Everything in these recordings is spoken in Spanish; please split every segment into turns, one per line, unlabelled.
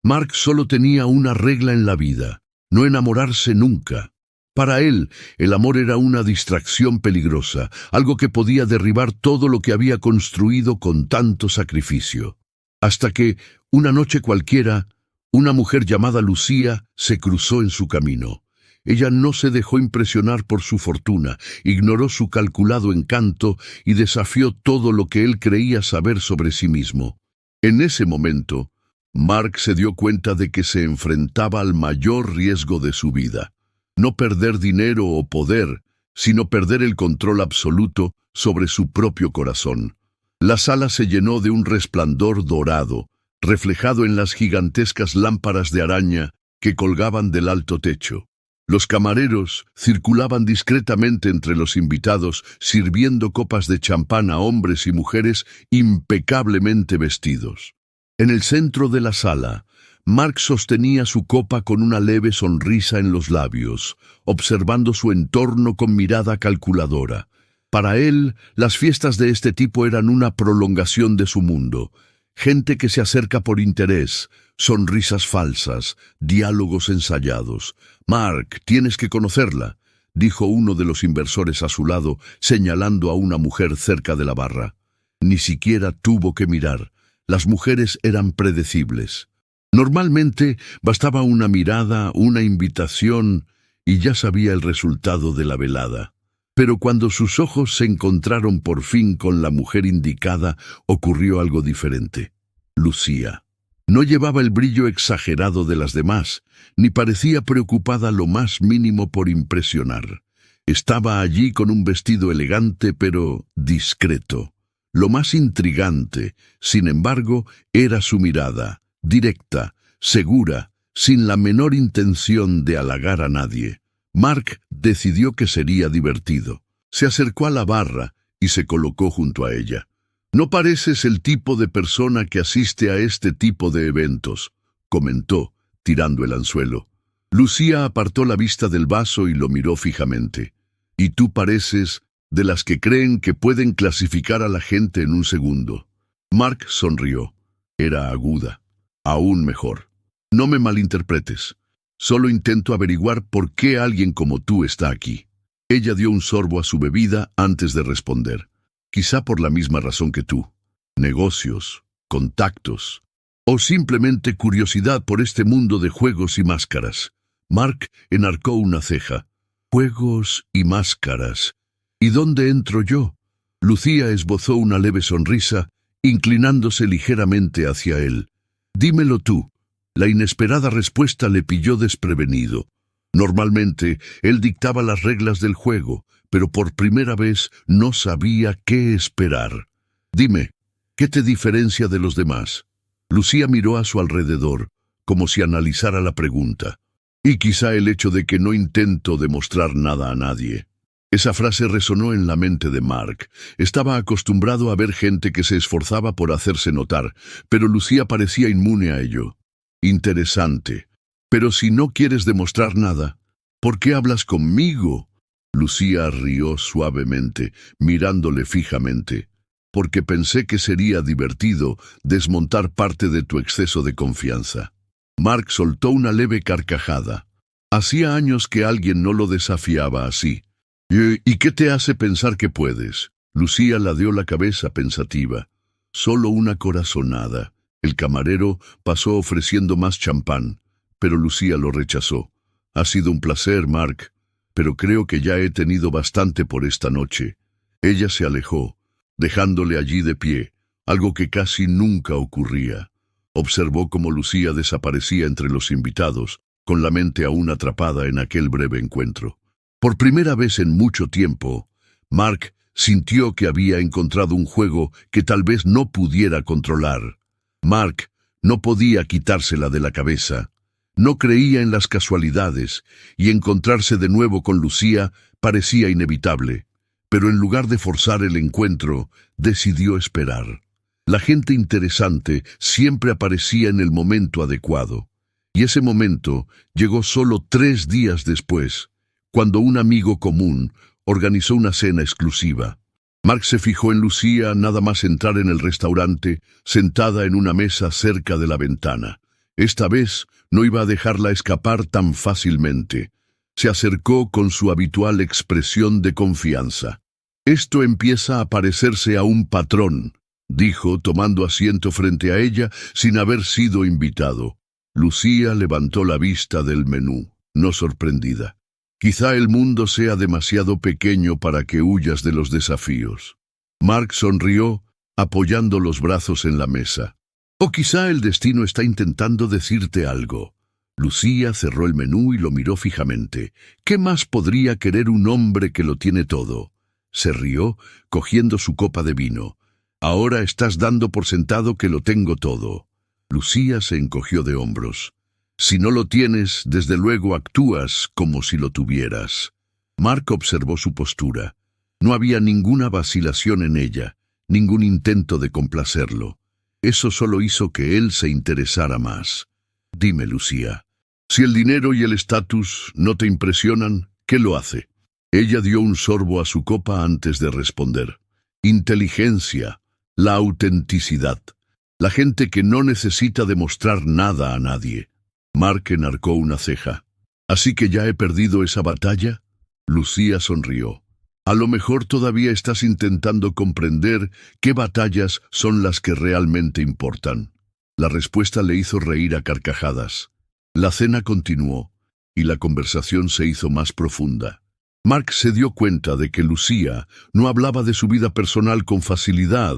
Mark solo tenía una regla en la vida: no enamorarse nunca. Para él, el amor era una distracción peligrosa, algo que podía derribar todo lo que había construido con tanto sacrificio. Hasta que, una noche cualquiera, una mujer llamada Lucía se cruzó en su camino. Ella no se dejó impresionar por su fortuna, ignoró su calculado encanto y desafió todo lo que él creía saber sobre sí mismo. En ese momento, Mark se dio cuenta de que se enfrentaba al mayor riesgo de su vida. No perder dinero o poder, sino perder el control absoluto sobre su propio corazón. La sala se llenó de un resplandor dorado, reflejado en las gigantescas lámparas de araña que colgaban del alto techo. Los camareros circulaban discretamente entre los invitados, sirviendo copas de champán a hombres y mujeres impecablemente vestidos. En el centro de la sala, Mark sostenía su copa con una leve sonrisa en los labios, observando su entorno con mirada calculadora. Para él, las fiestas de este tipo eran una prolongación de su mundo. Gente que se acerca por interés, sonrisas falsas, diálogos ensayados. «Mark, tienes que conocerla», dijo uno de los inversores a su lado, señalando a una mujer cerca de la barra. Ni siquiera tuvo que mirar. Las mujeres eran predecibles. Normalmente bastaba una mirada, una invitación, y ya sabía el resultado de la velada. Pero cuando sus ojos se encontraron por fin con la mujer indicada, ocurrió algo diferente. Lucía. No llevaba el brillo exagerado de las demás, ni parecía preocupada lo más mínimo por impresionar. Estaba allí con un vestido elegante pero discreto. Lo más intrigante, sin embargo, era su mirada, directa, segura, sin la menor intención de halagar a nadie. Mark decidió que sería divertido. Se acercó a la barra y se colocó junto a ella. «No pareces el tipo de persona que asiste a este tipo de eventos», comentó, tirando el anzuelo. Lucía apartó la vista del vaso y lo miró fijamente. «Y tú pareces de las que creen que pueden clasificar a la gente en un segundo». Mark sonrió. Era aguda. «Aún mejor. No me malinterpretes. Solo intento averiguar por qué alguien como tú está aquí». Ella dio un sorbo a su bebida antes de responder. «Quizá por la misma razón que tú. Negocios, contactos, o simplemente curiosidad por este mundo de juegos y máscaras». Mark enarcó una ceja. «Juegos y máscaras. ¿Y dónde entro yo?». Lucía esbozó una leve sonrisa, inclinándose ligeramente hacia él. «Dímelo tú». La inesperada respuesta le pilló desprevenido. Normalmente, él dictaba las reglas del juego, pero por primera vez no sabía qué esperar. «Dime, ¿qué te diferencia de los demás?». Lucía miró a su alrededor, como si analizara la pregunta. «Y quizá el hecho de que no intento demostrar nada a nadie». Esa frase resonó en la mente de Mark. Estaba acostumbrado a ver gente que se esforzaba por hacerse notar, pero Lucía parecía inmune a ello. «Interesante. Pero si no quieres demostrar nada, ¿por qué hablas conmigo?». Lucía rió suavemente, mirándole fijamente. «Porque pensé que sería divertido desmontar parte de tu exceso de confianza». Mark soltó una leve carcajada. Hacía años que alguien no lo desafiaba así. «¿Y qué te hace pensar que puedes?». Lucía ladeó la cabeza pensativa. «Solo una corazonada». El camarero pasó ofreciendo más champán, pero Lucía lo rechazó. «Ha sido un placer, Mark, pero creo que ya he tenido bastante por esta noche». Ella se alejó, dejándole allí de pie, algo que casi nunca ocurría. Observó cómo Lucía desaparecía entre los invitados, con la mente aún atrapada en aquel breve encuentro. Por primera vez en mucho tiempo, Mark sintió que había encontrado un juego que tal vez no pudiera controlar. Mark no podía quitársela de la cabeza. No creía en las casualidades, y encontrarse de nuevo con Lucía parecía inevitable. Pero en lugar de forzar el encuentro, decidió esperar. La gente interesante siempre aparecía en el momento adecuado. Y ese momento llegó solo 3 días después, cuando un amigo común organizó una cena exclusiva. Mark se fijó en Lucía nada más entrar en el restaurante, sentada en una mesa cerca de la ventana. Esta vez no iba a dejarla escapar tan fácilmente. Se acercó con su habitual expresión de confianza. «Esto empieza a parecerse a un patrón», dijo, tomando asiento frente a ella sin haber sido invitado. Lucía levantó la vista del menú, no sorprendida. «Quizá el mundo sea demasiado pequeño para que huyas de los desafíos». Mark sonrió, apoyando los brazos en la mesa. «O quizá el destino está intentando decirte algo». Lucía cerró el menú y lo miró fijamente. ¿Qué más podría querer un hombre que lo tiene todo? Se rió, cogiendo su copa de vino. «Ahora estás dando por sentado que lo tengo todo». Lucía se encogió de hombros. «Si no lo tienes, desde luego actúas como si lo tuvieras». Mark observó su postura. No había ninguna vacilación en ella, ningún intento de complacerlo. Eso solo hizo que él se interesara más. «Dime, Lucía, si el dinero y el estatus no te impresionan, ¿qué lo hace?» Ella dio un sorbo a su copa antes de responder. «Inteligencia, la autenticidad, la gente que no necesita demostrar nada a nadie». Mark enarcó una ceja. «¿Así que ya he perdido esa batalla?» Lucía sonrió. «A lo mejor todavía estás intentando comprender qué batallas son las que realmente importan». La respuesta le hizo reír a carcajadas. La cena continuó, y la conversación se hizo más profunda. Mark se dio cuenta de que Lucía no hablaba de su vida personal con facilidad,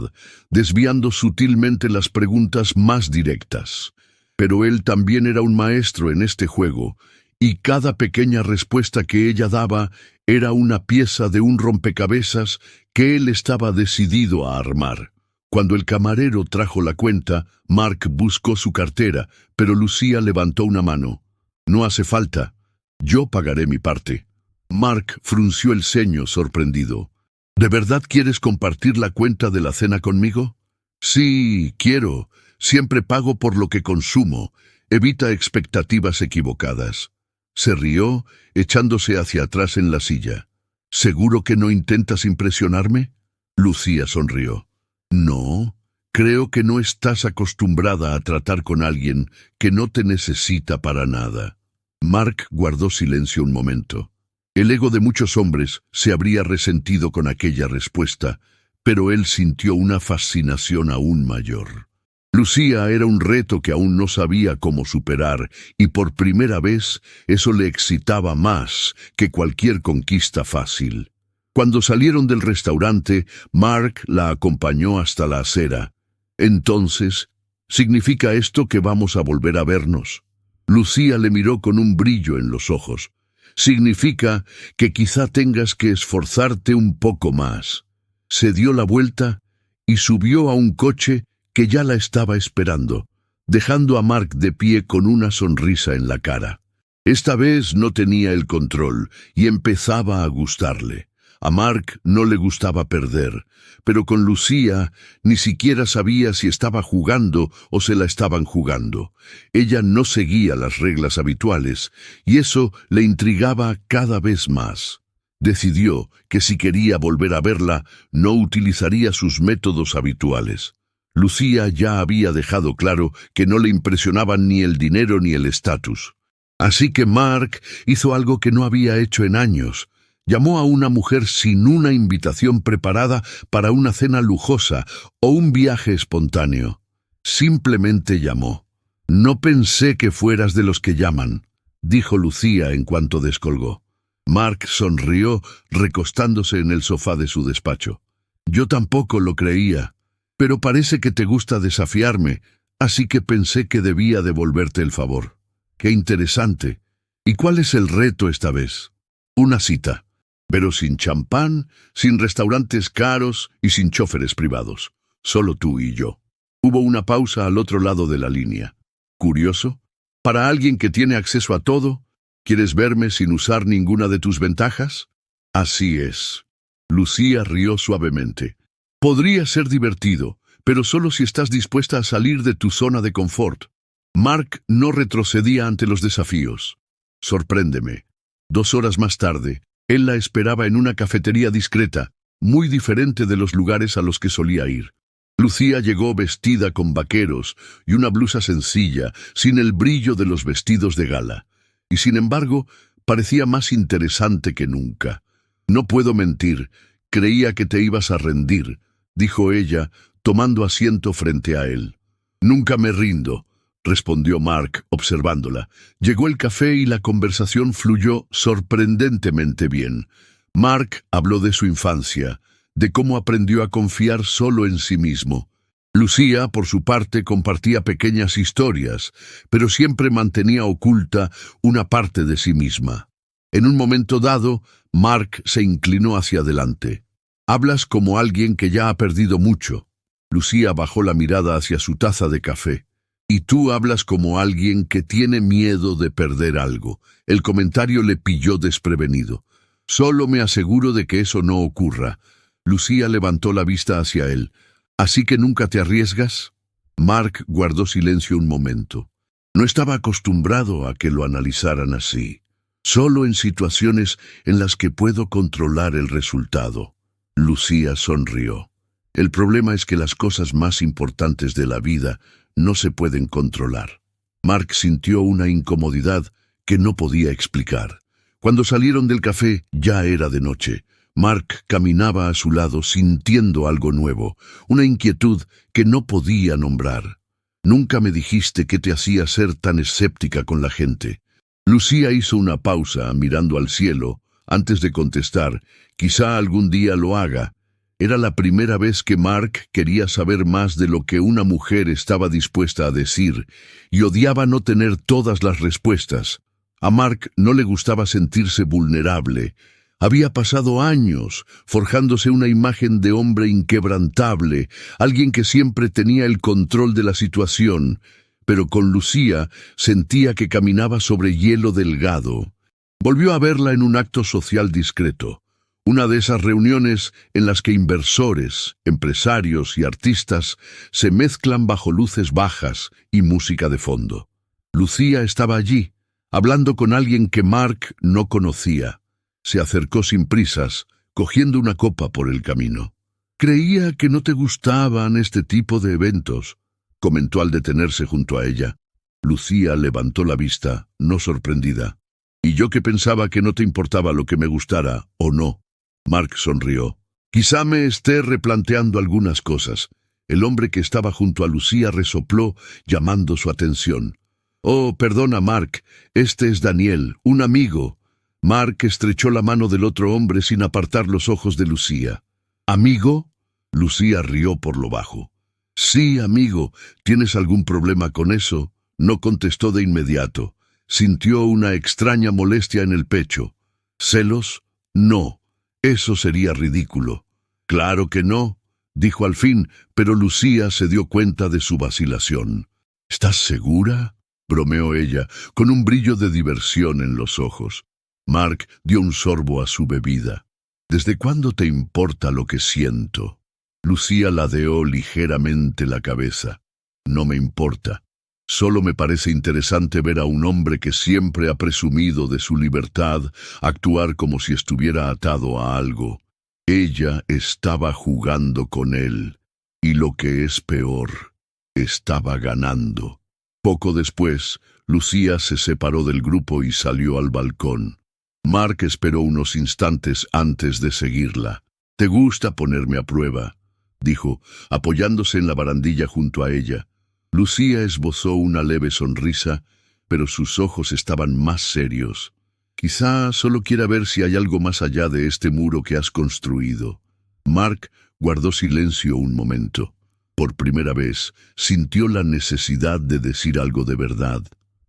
desviando sutilmente las preguntas más directas. Pero él también era un maestro en este juego, y cada pequeña respuesta que ella daba era una pieza de un rompecabezas que él estaba decidido a armar. Cuando el camarero trajo la cuenta, Mark buscó su cartera, pero Lucía levantó una mano. «No hace falta. Yo pagaré mi parte». Mark frunció el ceño sorprendido. «¿De verdad quieres compartir la cuenta de la cena conmigo?» «Sí, quiero. Siempre pago por lo que consumo. Evita expectativas equivocadas». Se rió, echándose hacia atrás en la silla. «¿Seguro que no intentas impresionarme?» Lucía sonrió. «No, creo que no estás acostumbrada a tratar con alguien que no te necesita para nada». Mark guardó silencio un momento. El ego de muchos hombres se habría resentido con aquella respuesta, pero él sintió una fascinación aún mayor. Lucía era un reto que aún no sabía cómo superar, y por primera vez eso le excitaba más que cualquier conquista fácil. Cuando salieron del restaurante, Mark la acompañó hasta la acera. «Entonces, ¿significa esto que vamos a volver a vernos?» Lucía le miró con un brillo en los ojos. «Significa que quizá tengas que esforzarte un poco más». Se dio la vuelta y subió a un coche que ya la estaba esperando, dejando a Mark de pie con una sonrisa en la cara. Esta vez no tenía el control y empezaba a gustarle. A Mark no le gustaba perder, pero con Lucía ni siquiera sabía si estaba jugando o se la estaban jugando. Ella no seguía las reglas habituales, y eso le intrigaba cada vez más. Decidió que si quería volver a verla, no utilizaría sus métodos habituales. Lucía ya había dejado claro que no le impresionaban ni el dinero ni el estatus. Así que Mark hizo algo que no había hecho en años. Llamó a una mujer sin una invitación preparada para una cena lujosa o un viaje espontáneo. Simplemente llamó. «No pensé que fueras de los que llaman», dijo Lucía en cuanto descolgó. Mark sonrió, recostándose en el sofá de su despacho. «Yo tampoco lo creía, pero parece que te gusta desafiarme, así que pensé que debía devolverte el favor». «Qué interesante. ¿Y cuál es el reto esta vez?» «Una cita. Pero sin champán, sin restaurantes caros y sin choferes privados. Solo tú y yo». Hubo una pausa al otro lado de la línea. «¿Curioso? Para alguien que tiene acceso a todo, ¿quieres verme sin usar ninguna de tus ventajas?» «Así es». Lucía rió suavemente. «Podría ser divertido, pero solo si estás dispuesta a salir de tu zona de confort». Mark no retrocedía ante los desafíos. «Sorpréndeme». 2 horas más tarde, él la esperaba en una cafetería discreta, muy diferente de los lugares a los que solía ir. Lucía llegó vestida con vaqueros y una blusa sencilla, sin el brillo de los vestidos de gala, y sin embargo parecía más interesante que nunca. «No puedo mentir, creía que te ibas a rendir», dijo ella, tomando asiento frente a él. «Nunca me rindo», respondió Mark, observándola. Llegó el café y la conversación fluyó sorprendentemente bien. Mark habló de su infancia, de cómo aprendió a confiar solo en sí mismo. Lucía, por su parte, compartía pequeñas historias, pero siempre mantenía oculta una parte de sí misma. En un momento dado, Mark se inclinó hacia adelante. «Hablas como alguien que ya ha perdido mucho». Lucía bajó la mirada hacia su taza de café. «Y tú hablas como alguien que tiene miedo de perder algo». El comentario le pilló desprevenido. «Solo me aseguro de que eso no ocurra». Lucía levantó la vista hacia él. «¿Así que nunca te arriesgas?» Mark guardó silencio un momento. No estaba acostumbrado a que lo analizaran así. «Solo en situaciones en las que puedo controlar el resultado». Lucía sonrió. «El problema es que las cosas más importantes de la vida no se pueden controlar». Mark sintió una incomodidad que no podía explicar. Cuando salieron del café, ya era de noche. Mark caminaba a su lado sintiendo algo nuevo, una inquietud que no podía nombrar. «Nunca me dijiste qué te hacía ser tan escéptica con la gente». Lucía hizo una pausa mirando al cielo antes de contestar. «Quizá algún día lo haga». Era la primera vez que Mark quería saber más de lo que una mujer estaba dispuesta a decir, y odiaba no tener todas las respuestas. A Mark no le gustaba sentirse vulnerable. Había pasado años forjándose una imagen de hombre inquebrantable, alguien que siempre tenía el control de la situación, pero con Lucía sentía que caminaba sobre hielo delgado. Volvió a verla en un acto social discreto, una de esas reuniones en las que inversores, empresarios y artistas se mezclan bajo luces bajas y música de fondo. Lucía estaba allí, hablando con alguien que Mark no conocía. Se acercó sin prisas, cogiendo una copa por el camino. «Creía que no te gustaban este tipo de eventos», comentó al detenerse junto a ella. Lucía levantó la vista, no sorprendida. «Y yo que pensaba que no te importaba lo que me gustara, ¿o no?». Mark sonrió. «Quizá me esté replanteando algunas cosas». El hombre que estaba junto a Lucía resopló, llamando su atención. «Oh, perdona, Mark, este es Daniel, un amigo». Mark estrechó la mano del otro hombre sin apartar los ojos de Lucía. «¿Amigo?». Lucía rió por lo bajo. «Sí, amigo. ¿Tienes algún problema con eso?». No contestó de inmediato. Sintió una extraña molestia en el pecho. «¿Celos? No. Eso sería ridículo». «Claro que no», dijo al fin, pero Lucía se dio cuenta de su vacilación. «¿Estás segura?», bromeó ella, con un brillo de diversión en los ojos. Mark dio un sorbo a su bebida. «¿Desde cuándo te importa lo que siento?». Lucía ladeó ligeramente la cabeza. «No me importa. Solo me parece interesante ver a un hombre que siempre ha presumido de su libertad actuar como si estuviera atado a algo». Ella estaba jugando con él, y lo que es peor, estaba ganando. Poco después, Lucía se separó del grupo y salió al balcón. Mark esperó unos instantes antes de seguirla. «Te gusta ponerme a prueba», dijo, apoyándose en la barandilla junto a ella. Lucía esbozó una leve sonrisa, pero sus ojos estaban más serios. «Quizá solo quiera ver si hay algo más allá de este muro que has construido». Mark guardó silencio un momento. Por primera vez, sintió la necesidad de decir algo de verdad.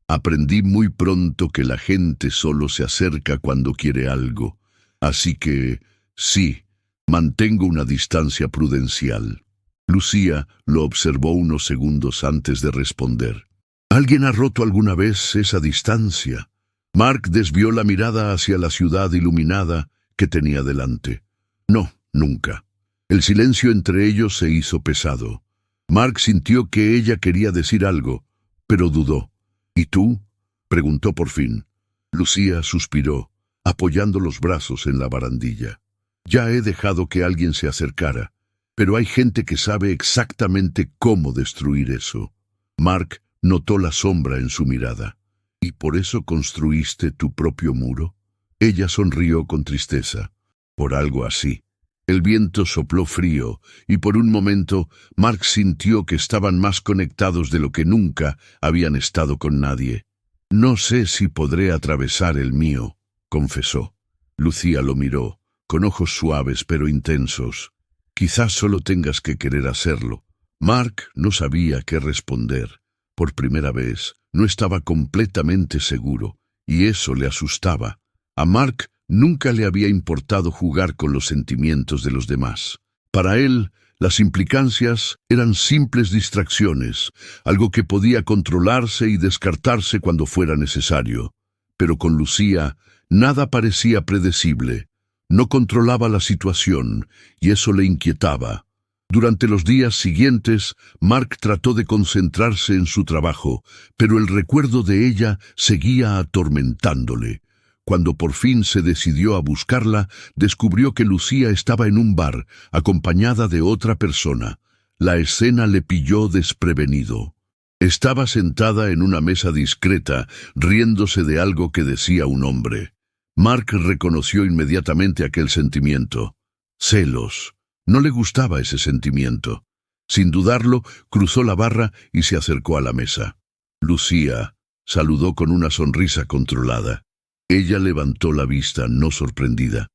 «Aprendí muy pronto que la gente solo se acerca cuando quiere algo. Así que, sí, mantengo una distancia prudencial». Lucía lo observó unos segundos antes de responder. «¿Alguien ha roto alguna vez esa distancia?». Mark desvió la mirada hacia la ciudad iluminada que tenía delante. «No, nunca». El silencio entre ellos se hizo pesado. Mark sintió que ella quería decir algo, pero dudó. «¿Y tú?», preguntó por fin. Lucía suspiró, apoyando los brazos en la barandilla. «Ya he dejado que alguien se acercara. Pero hay gente que sabe exactamente cómo destruir eso. Mark notó la sombra en su mirada. ¿Y por eso construiste tu propio muro? Ella sonrió con tristeza. Por algo así. El viento sopló frío, y por un momento Mark sintió que estaban más conectados de lo que nunca habían estado con nadie. No sé si podré atravesar el mío, confesó. Lucía lo miró, con ojos suaves pero intensos. Quizás solo tengas que querer hacerlo. Mark no sabía qué responder. Por primera vez, no estaba completamente seguro, y eso le asustaba. A Mark nunca le había importado jugar con los sentimientos de los demás. Para él, las implicancias eran simples distracciones, algo que podía controlarse y descartarse cuando fuera necesario. Pero con Lucía, nada parecía predecible. No controlaba la situación, y eso le inquietaba. Durante los días siguientes, Mark trató de concentrarse en su trabajo, pero el recuerdo de ella seguía atormentándole. Cuando por fin se decidió a buscarla, descubrió que Lucía estaba en un bar, acompañada de otra persona. La escena le pilló desprevenido. Estaba sentada en una mesa discreta, riéndose de algo que decía un hombre. Mark reconoció inmediatamente aquel sentimiento. Celos. No le gustaba ese sentimiento. Sin dudarlo, cruzó la barra y se acercó a la mesa. Lucía saludó con una sonrisa controlada. Ella levantó la vista, no sorprendida.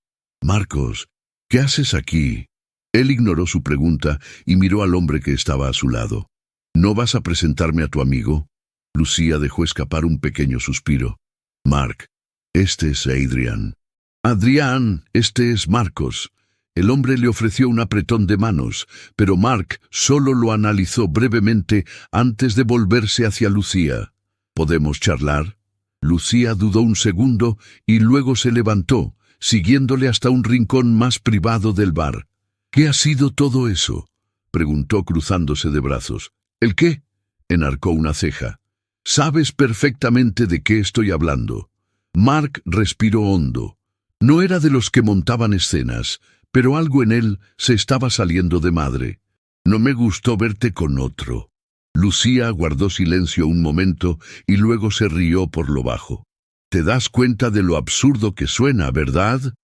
«Marcos, ¿qué haces aquí?» Él ignoró su pregunta y miró al hombre que estaba a su lado. «¿No vas a presentarme a tu amigo?» Lucía dejó escapar un pequeño suspiro. «Mark, este es Adrián». «Adrián, este es Marcos». El hombre le ofreció un apretón de manos, pero Mark solo lo analizó brevemente antes de volverse hacia Lucía. «¿Podemos charlar?» Lucía dudó un segundo y luego se levantó, siguiéndole hasta un rincón más privado del bar. «¿Qué ha sido todo eso?», preguntó cruzándose de brazos. «¿El qué?», enarcó una ceja. «Sabes perfectamente de qué estoy hablando». Mark respiró hondo. No era de los que montaban escenas, pero algo en él se estaba saliendo de madre. «No me gustó verte con otro». Lucía guardó silencio un momento y luego se rió por lo bajo. «Te das cuenta de lo absurdo que suena, ¿verdad?»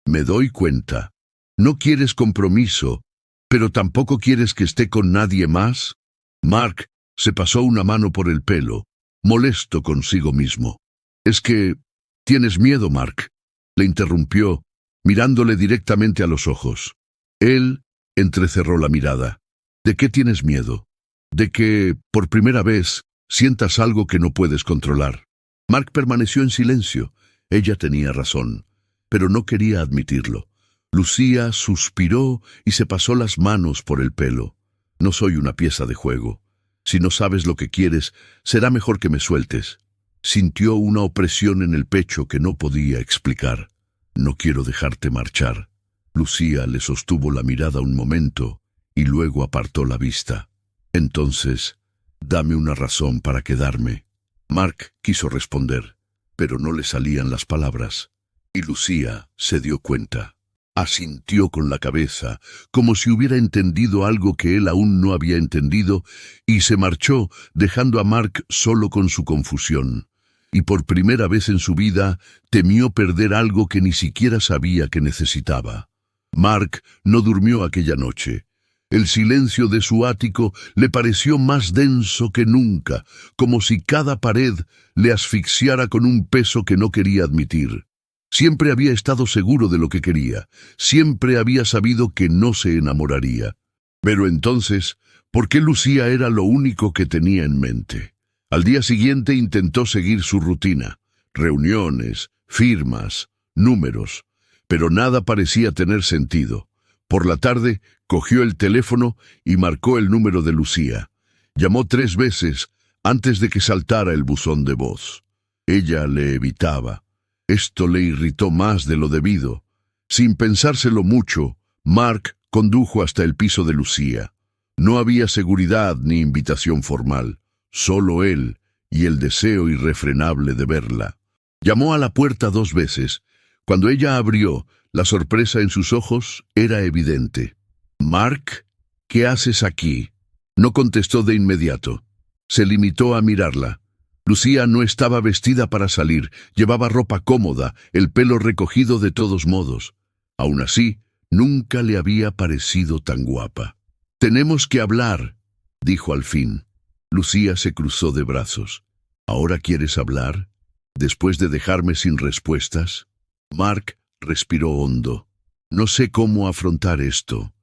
«Me doy cuenta. No quieres compromiso, pero tampoco quieres que esté con nadie más». Mark se pasó una mano por el pelo, molesto consigo mismo. «Es que tienes miedo, Mark», le interrumpió, mirándole directamente a los ojos. Él entrecerró la mirada. «¿De qué tienes miedo?» «De que, por primera vez, sientas algo que no puedes controlar». Mark permaneció en silencio. Ella tenía razón, pero no quería admitirlo. Lucía suspiró y se pasó las manos por el pelo. «No soy una pieza de juego. Si no sabes lo que quieres, será mejor que me sueltes». Sintió una opresión en el pecho que no podía explicar. «No quiero dejarte marchar». Lucía le sostuvo la mirada un momento y luego apartó la vista. «Entonces, dame una razón para quedarme». Mark quiso responder, pero no le salían las palabras. Y Lucía se dio cuenta. Asintió con la cabeza, como si hubiera entendido algo que él aún no había entendido, y se marchó, dejando a Mark solo con su confusión. Y por primera vez en su vida, temió perder algo que ni siquiera sabía que necesitaba. Mark no durmió aquella noche. El silencio de su ático le pareció más denso que nunca, como si cada pared le asfixiara con un peso que no quería admitir. Siempre había estado seguro de lo que quería, siempre había sabido que no se enamoraría. Pero entonces, ¿por qué Lucía era lo único que tenía en mente? Al día siguiente intentó seguir su rutina, reuniones, firmas, números, pero nada parecía tener sentido. Por la tarde, cogió el teléfono y marcó el número de Lucía. Llamó 3 veces antes de que saltara el buzón de voz. Ella le evitaba. Esto le irritó más de lo debido. Sin pensárselo mucho, Mark condujo hasta el piso de Lucía. No había seguridad ni invitación formal, solo él y el deseo irrefrenable de verla. Llamó a la puerta 2 veces. Cuando ella abrió, la sorpresa en sus ojos era evidente. «Mark», ¿Qué haces aquí? No contestó de inmediato. Se limitó a mirarla. Lucía no estaba vestida para salir, llevaba ropa cómoda, el pelo recogido de todos modos. Aún así, nunca le había parecido tan guapa. «Tenemos que hablar», dijo al fin. Lucía se cruzó de brazos. «¿Ahora quieres hablar? ¿Después de dejarme sin respuestas?» Mark respiró hondo. «No sé cómo afrontar esto».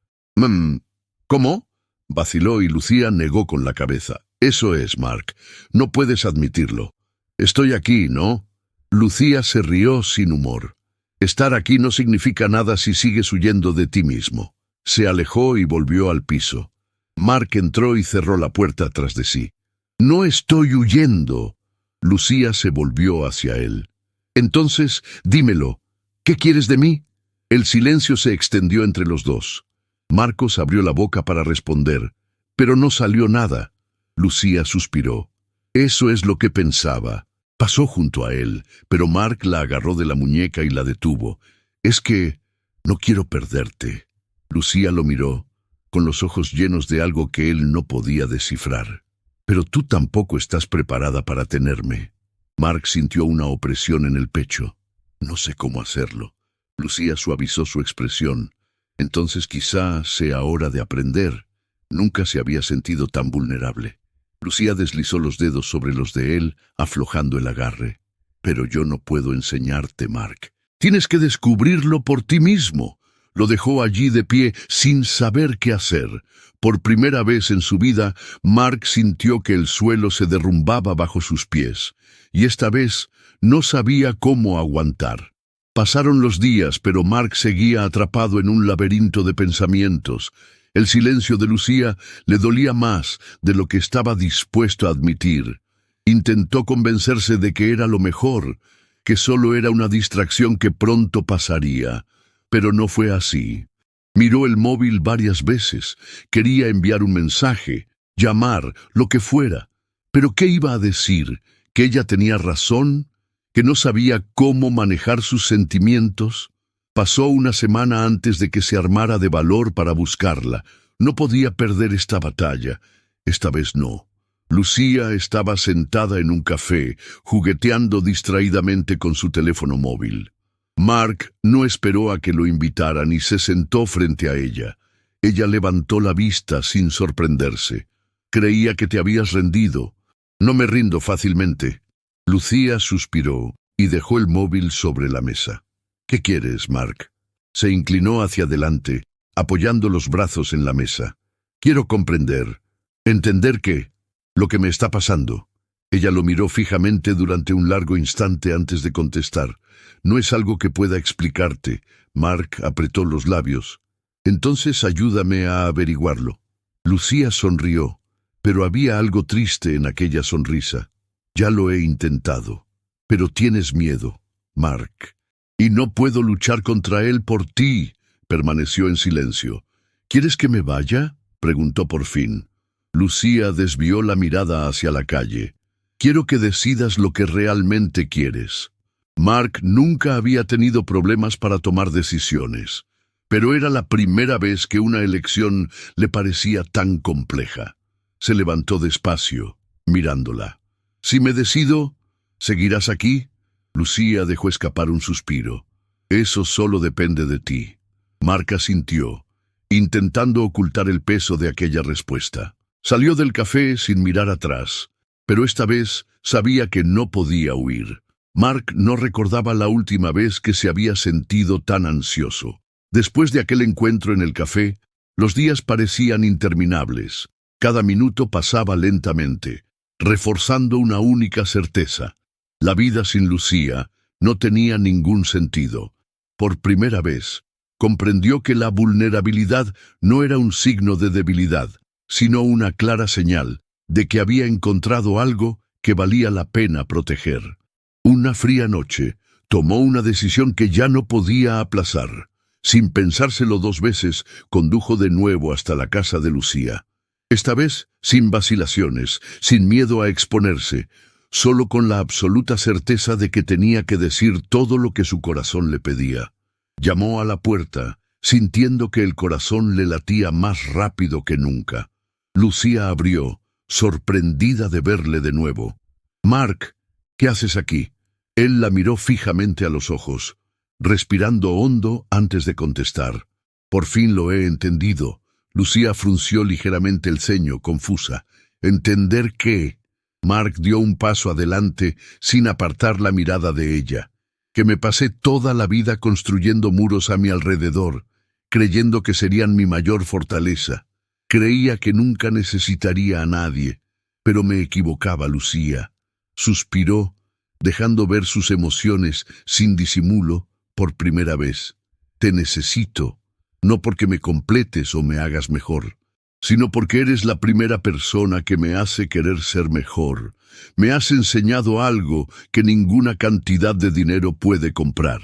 «¿Cómo?», vaciló y Lucía negó con la cabeza. «Eso es, Mark. No puedes admitirlo. Estoy aquí, ¿no?» Lucía se rió sin humor. «Estar aquí no significa nada si sigues huyendo de ti mismo». Se alejó y volvió al piso. Mark entró y cerró la puerta tras de sí. «No estoy huyendo». Lucía se volvió hacia él. «Entonces, dímelo. ¿Qué quieres de mí?» El silencio se extendió entre los dos. Marcos abrió la boca para responder, pero no salió nada. Lucía suspiró. Eso es lo que pensaba. Pasó junto a él, pero Mark la agarró de la muñeca y la detuvo. «Es que no quiero perderte». Lucía lo miró, con los ojos llenos de algo que él no podía descifrar. «Pero tú tampoco estás preparada para tenerme». Mark sintió una opresión en el pecho. «No sé cómo hacerlo». Lucía suavizó su expresión. «Entonces quizá sea hora de aprender». Nunca se había sentido tan vulnerable. Lucía deslizó los dedos sobre los de él, aflojando el agarre. «Pero yo no puedo enseñarte, Mark. Tienes que descubrirlo por ti mismo». Lo dejó allí de pie, sin saber qué hacer. Por primera vez en su vida, Mark sintió que el suelo se derrumbaba bajo sus pies, y esta vez no sabía cómo aguantar. Pasaron los días, pero Mark seguía atrapado en un laberinto de pensamientos. El silencio de Lucía le dolía más de lo que estaba dispuesto a admitir. Intentó convencerse de que era lo mejor, que solo era una distracción que pronto pasaría. Pero no fue así. Miró el móvil varias veces. Quería enviar un mensaje, llamar, lo que fuera. ¿Pero qué iba a decir? ¿Que ella tenía razón? ¿Que no sabía cómo manejar sus sentimientos? Pasó una semana antes de que se armara de valor para buscarla. No podía perder esta batalla. Esta vez no. Lucía estaba sentada en un café, jugueteando distraídamente con su teléfono móvil. Mark no esperó a que lo invitaran y se sentó frente a ella. Ella levantó la vista sin sorprenderse. «Creía que te habías rendido». «No me rindo fácilmente». Lucía suspiró y dejó el móvil sobre la mesa. «¿Qué quieres, Mark?» Se inclinó hacia adelante, apoyando los brazos en la mesa. «Quiero comprender. ¿Entender qué? Lo que me está pasando». Ella lo miró fijamente durante un largo instante antes de contestar. «No es algo que pueda explicarte». Mark apretó los labios. «Entonces ayúdame a averiguarlo». Lucía sonrió, pero había algo triste en aquella sonrisa. «Ya lo he intentado. Pero tienes miedo, Mark. Y no puedo luchar contra él por ti». Permaneció en silencio. «¿Quieres que me vaya?», preguntó por fin. Lucía desvió la mirada hacia la calle. «Quiero que decidas lo que realmente quieres». Mark nunca había tenido problemas para tomar decisiones, pero era la primera vez que una elección le parecía tan compleja. Se levantó despacio, mirándola. «Si me decido, ¿seguirás aquí?». Lucía dejó escapar un suspiro. «Eso solo depende de ti». Mark asintió, intentando ocultar el peso de aquella respuesta. Salió del café sin mirar atrás, pero esta vez sabía que no podía huir. Mark no recordaba la última vez que se había sentido tan ansioso. Después de aquel encuentro en el café, los días parecían interminables. Cada minuto pasaba lentamente, reforzando una única certeza. La vida sin Lucía no tenía ningún sentido. Por primera vez, comprendió que la vulnerabilidad no era un signo de debilidad, sino una clara señal de que había encontrado algo que valía la pena proteger. Una fría noche, tomó una decisión que ya no podía aplazar. Sin pensárselo dos veces, condujo de nuevo hasta la casa de Lucía. Esta vez, sin vacilaciones, sin miedo a exponerse, solo con la absoluta certeza de que tenía que decir todo lo que su corazón le pedía. Llamó a la puerta, sintiendo que el corazón le latía más rápido que nunca. Lucía abrió, sorprendida de verle de nuevo. «Mark, ¿qué haces aquí?» Él la miró fijamente a los ojos, respirando hondo antes de contestar. «Por fin lo he entendido». Lucía frunció ligeramente el ceño, confusa. «¿Entender qué?» Mark dio un paso adelante sin apartar la mirada de ella. «Que me pasé toda la vida construyendo muros a mi alrededor, creyendo que serían mi mayor fortaleza. Creía que nunca necesitaría a nadie, pero me equivocaba, Lucía». Suspiró, dejando ver sus emociones sin disimulo por primera vez. «Te necesito, no porque me completes o me hagas mejor, sino porque eres la primera persona que me hace querer ser mejor. Me has enseñado algo que ninguna cantidad de dinero puede comprar».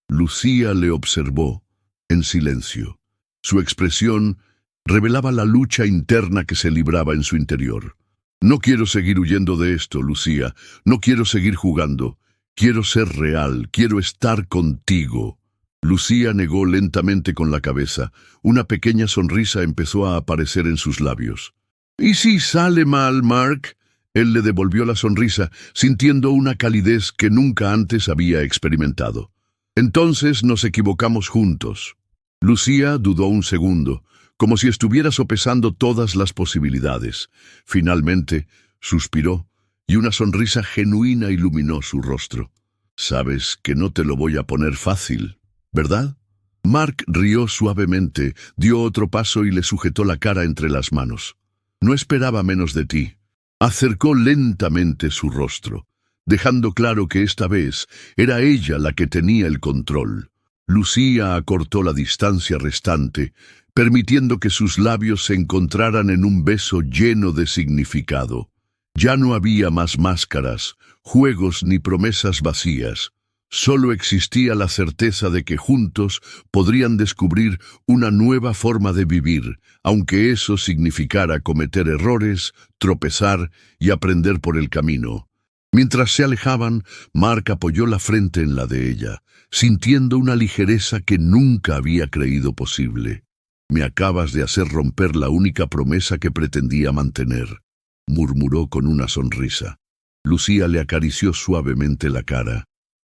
Lucía le observó, en silencio. Su expresión revelaba la lucha interna que se libraba en su interior. «No quiero seguir huyendo de esto, Lucía. No quiero seguir jugando. Quiero ser real. Quiero estar contigo». Lucía negó lentamente con la cabeza. Una pequeña sonrisa empezó a aparecer en sus labios. «¿Y si sale mal, Mark?» Él le devolvió la sonrisa, sintiendo una calidez que nunca antes había experimentado. «Entonces nos equivocamos juntos». Lucía dudó un segundo, como si estuviera sopesando todas las posibilidades. Finalmente, suspiró, y una sonrisa genuina iluminó su rostro. «Sabes que no te lo voy a poner fácil, ¿verdad?» Mark rió suavemente, dio otro paso y le sujetó la cara entre las manos. «No esperaba menos de ti». Acercó lentamente su rostro, dejando claro que esta vez era ella la que tenía el control. Lucía acortó la distancia restante, permitiendo que sus labios se encontraran en un beso lleno de significado. Ya no había más máscaras, juegos ni promesas vacías. Solo existía la certeza de que juntos podrían descubrir una nueva forma de vivir, aunque eso significara cometer errores, tropezar y aprender por el camino. Mientras se alejaban, Mark apoyó la frente en la de ella, sintiendo una ligereza que nunca había creído posible. «Me acabas de hacer romper la única promesa que pretendía mantener», murmuró con una sonrisa. Lucía le acarició suavemente la cara,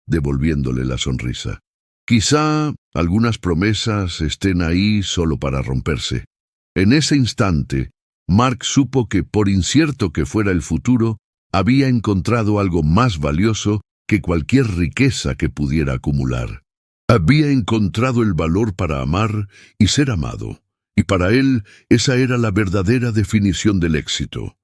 devolviéndole la sonrisa. «Quizá algunas promesas estén ahí solo para romperse». En ese instante, Mark supo que, por incierto que fuera el futuro, había encontrado algo más valioso que cualquier riqueza que pudiera acumular. Había encontrado el valor para amar y ser amado, y para él esa era la verdadera definición del éxito.